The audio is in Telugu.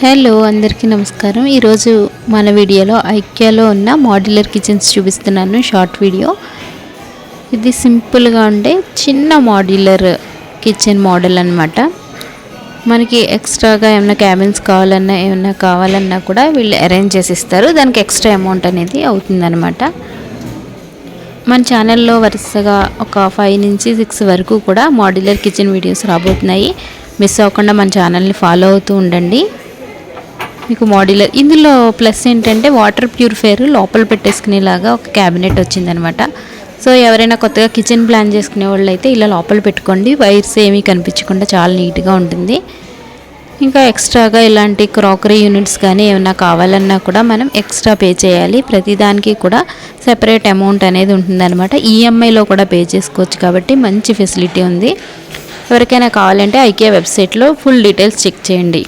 హలో అందరికీ నమస్కారం। ఈరోజు మన వీడియోలో ఐక్యాలో ఉన్న మాడ్యులర్ కిచెన్స్ చూపిస్తున్నాను షార్ట్ వీడియో। ఇది సింపుల్గా ఉండే చిన్న మాడ్యులర్ కిచెన్ మోడల్ అన్నమాట। మనకి ఎక్స్ట్రాగా ఏమైనా క్యాబిన్స్ కావాలన్నా కూడా వీళ్ళు అరేంజ్ చేసి ఇస్తారు। దానికి ఎక్స్ట్రా అమౌంట్ అనేది అవుతుందన్నమాట। మన ఛానల్లో వరుసగా ఒక 5 నుంచి 6 వరకు కూడా మాడ్యులర్ కిచెన్ వీడియోస్ రాబోతున్నాయి। మిస్ అవ్వకుండా మన ఛానల్ని ఫాలో అవుతూ ఉండండి। మీకు మాడ్యులర్ ఇందులో ప్లస్ ఏంటంటే వాటర్ ప్యూరిఫైయర్ లోపల పెట్టేసుకునేలాగా ఒక క్యాబినెట్ వచ్చిందనమాట। సో ఎవరైనా కొత్తగా కిచెన్ ప్లాన్ చేసుకునే వాళ్ళు అయితే ఇలా లోపల పెట్టుకోండి, వైర్స్ ఏమీ కనిపించకుండా చాలా నీట్గా ఉంటుంది। ఇంకా ఎక్స్ట్రాగా ఇలాంటి క్రాకరీ యూనిట్స్ కానీ ఏమైనా కావాలన్నా కూడా మనం ఎక్స్ట్రా పే చేయాలి। ప్రతిదానికి కూడా సెపరేట్ అమౌంట్ అనేది ఉంటుందన్నమాట। ఈఎంఐలో కూడా పే చేసుకోవచ్చు కాబట్టి మంచి ఫెసిలిటీ ఉంది। ఎవరికైనా కావాలంటే ఐకియా వెబ్సైట్లో ఫుల్ డీటెయిల్స్ చెక్ చేయండి।